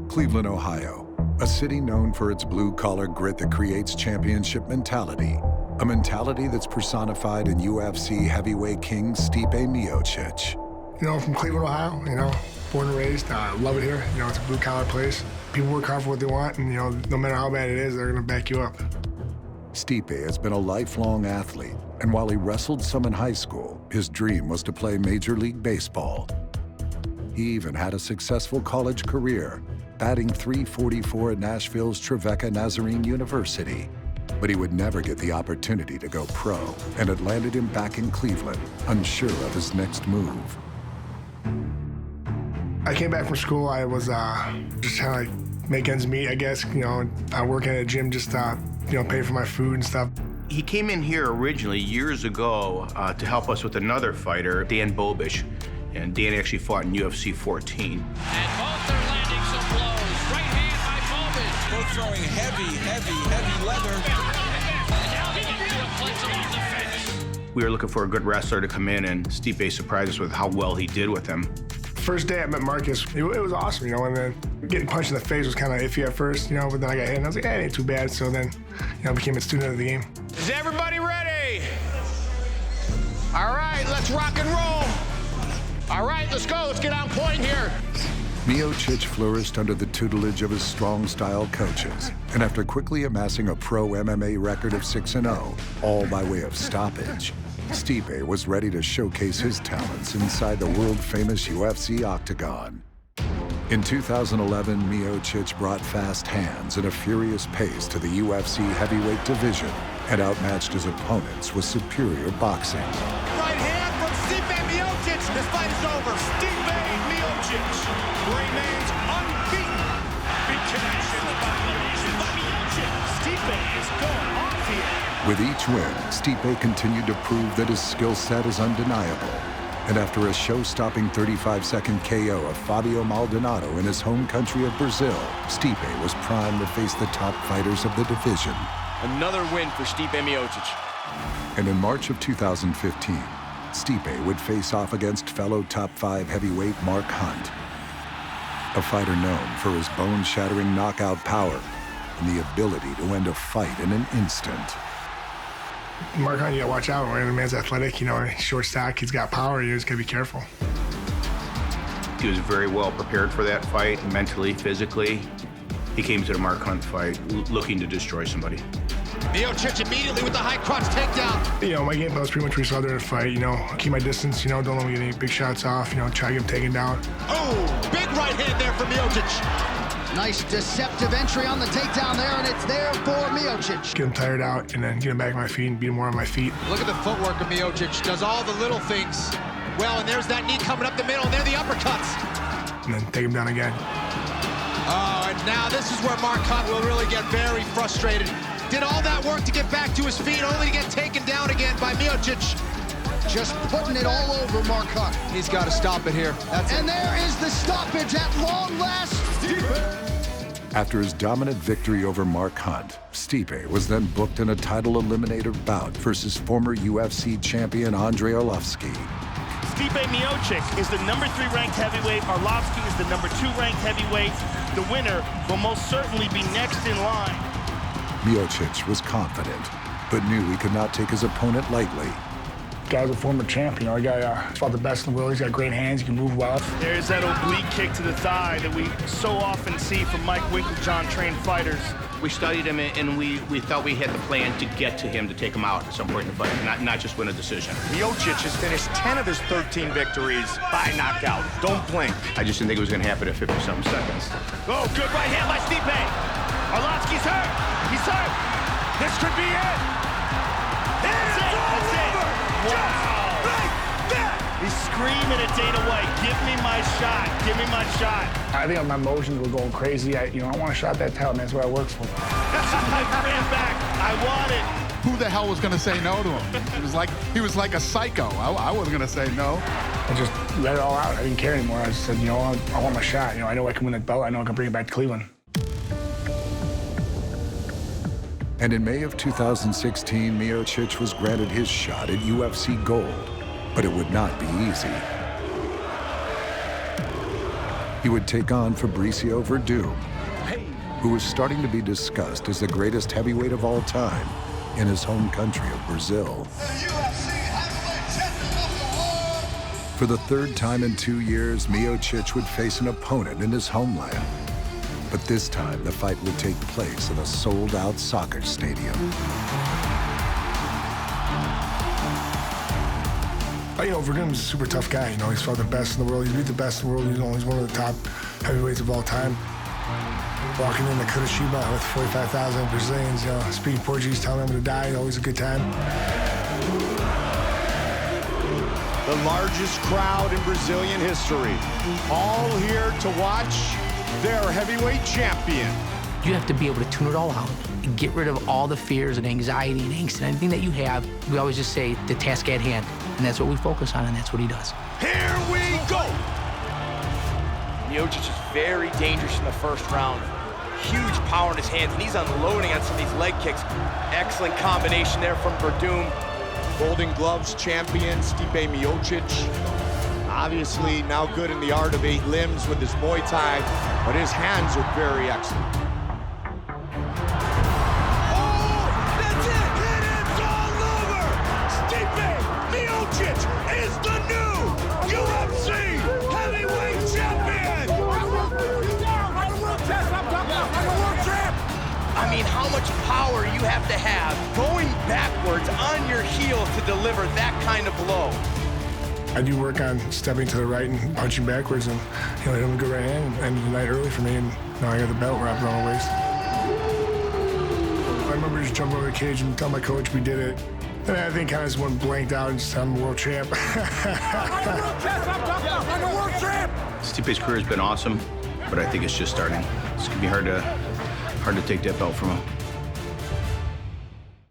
Cleveland, Ohio, a city known for its blue-collar grit that creates championship mentality, a mentality that's personified in UFC heavyweight king Stipe Miocic. You know, I'm from Cleveland, Ohio, you know, born and raised. I love it here. You know, it's a blue-collar place. People work hard for what they want, and, you know, no matter how bad it is, they're going to back you up. Stipe has been a lifelong athlete, and while he wrestled some in high school, his dream was to play Major League Baseball. He even had a successful college career, batting .344 at Nashville's Trevecca Nazarene University. But he would never get the opportunity to go pro, and it landed him back in Cleveland, unsure of his next move. I came back from school. I was just trying to like make ends meet, I guess. You know, I work at a gym just you know, pay for my food and stuff. He came in here originally years ago to help us with another fighter, Dan Bobish. And Dan actually fought in UFC 14. And both are landing some blows. Right hand by Bobish. Both throwing heavy leather. And now he gets to a flexible defense. We were looking for a good wrestler to come in, and Stipe surprised us with how well he did with him. First day I met Marcus, it was awesome, you know, and then getting punched in the face was kind of iffy at first, you know, but then I got hit, and I was like, hey, it ain't too bad. So then, you know, I became a student of the game. Is everybody ready? All right, let's rock and roll. All right, let's go. Let's get on point here. Miocic flourished under the tutelage of his strong-style coaches, and after quickly amassing a pro MMA record of 6-0, all by way of stoppage, Stipe was ready to showcase his talents inside the world-famous UFC octagon. In 2011, Miocic brought fast hands and a furious pace to the UFC heavyweight division and outmatched his opponents with superior boxing. Right hand from Stipe Miocic. This fight is over. Stipe Miocic remains unbeaten. Big connection by Miocic. Stipe is going off here. With each win, Stipe continued to prove that his skill set is undeniable. And after a show-stopping 35-second KO of Fabio Maldonado in his home country of Brazil, Stipe was primed to face the top fighters of the division. Another win for Stipe Miocic. And in March of 2015, Stipe would face off against fellow top 5 heavyweight Mark Hunt, a fighter known for his bone-shattering knockout power and the ability to end a fight in an instant. Mark Hunt, you gotta watch out. The man's athletic, you know, short stack, he's got power, you just gotta be careful. He was very well prepared for that fight, mentally, physically. He came to the Mark Hunt fight looking to destroy somebody. Miocic immediately with the high crotch takedown. You know, my game plan was pretty much we saw there to fight, you know, keep my distance, you know, don't let me get any big shots off, you know, try to get him taken down. Oh, big right hand there from Miocic. Nice deceptive entry on the takedown there, and it's there for Miocic. Get him tired out, and then get him back on my feet and beat him more on my feet. Look at the footwork of Miocic. Does all the little things well, and there's that knee coming up the middle, and there are the uppercuts. And then take him down again. Oh, and now this is where Mark Hunt will really get very frustrated. Did all that work to get back to his feet, only to get taken down again by Miocic. Just putting it all over Mark Hunt. He's got to stop it here. And there is the stoppage at long last. After his dominant victory over Mark Hunt, Stipe was then booked in a title eliminator bout versus former UFC champion ARLOVSKI. Stipe Miocic is the #3 ranked heavyweight. ARLOVSKI is the #2 ranked heavyweight. The winner will most certainly be next in line. Miocic was confident, but knew he could not take his opponent lightly. Guy's a former champ, you know, he's fought the best in the world, he's got great hands, he can move well. There's that oblique kick to the thigh that we so often see from Mike Winkeljohn-trained fighters. We studied him, and we thought we had the plan to get to him to take him out at some point in the fight, not just win a decision. Miocic has finished 10 of his 13 victories by knockout. Don't blink. I just didn't think it was going to happen at 50-something seconds. Oh, good right hand by Stipe. ARLOVSKI's hurt. He's hurt. This could be it. That's it. That's it. Wow. Like that. He's screaming at Dana White, give me my shot, give me my shot. I think my emotions were going crazy. I want to shot that title, man. That's what I work for. I ran back. I want it. Who the hell was going to say no to him? He was like a psycho. I wasn't going to say no. I just let it all out. I didn't care anymore. I just said, you know, I want my shot. You know, I know I can win that belt. I know I can bring it back to Cleveland. And in May of 2016, Miocic was granted his shot at UFC Gold, but it would not be easy. he would take on Fabricio Verdum, who was starting to be discussed as the greatest heavyweight of all time in his home country of Brazil. For the third time in 2 years, Miocic would face an opponent in his homeland. But this time, the fight would take place in a sold-out soccer stadium. You know, Verdum's a super tough guy. You know, he's fought the best in the world. He's beat the best in the world. You know, he's one of the top heavyweights of all time. Walking into Curitiba with 45,000 Brazilians, you know, speaking Portuguese, telling them to die, always a good time. The largest crowd in Brazilian history, all here to watch their heavyweight champion. You have to be able to tune it all out and get rid of all the fears and anxiety and angst and anything that you have. We always just say the task at hand, and that's what we focus on, and that's what he does. Here we go! Miocic is very dangerous in the first round. Huge power in his hands, and he's unloading on some of these leg kicks. Excellent combination there from Verdum. Golden Gloves champion, Stipe Miocic. Obviously now good in the art of 8 limbs with his Muay Thai, but his hands are very excellent. Oh, that's it! It's all over! Stipe Miocic is the new UFC heavyweight champion! I mean, how much power you have to have going backwards on your heels to deliver that kind of blow. I do work on stepping to the right and punching backwards, and you know, hit him a good right hand and ended the night early for me, and now I got the belt wrapped around my waist. I remember just jumping over the cage and telling my coach we did it. And I think kind of just went blanked out and just I'm a world champ. Stipe's career has been awesome, but I think it's just starting. It's gonna be hard to take that belt from him.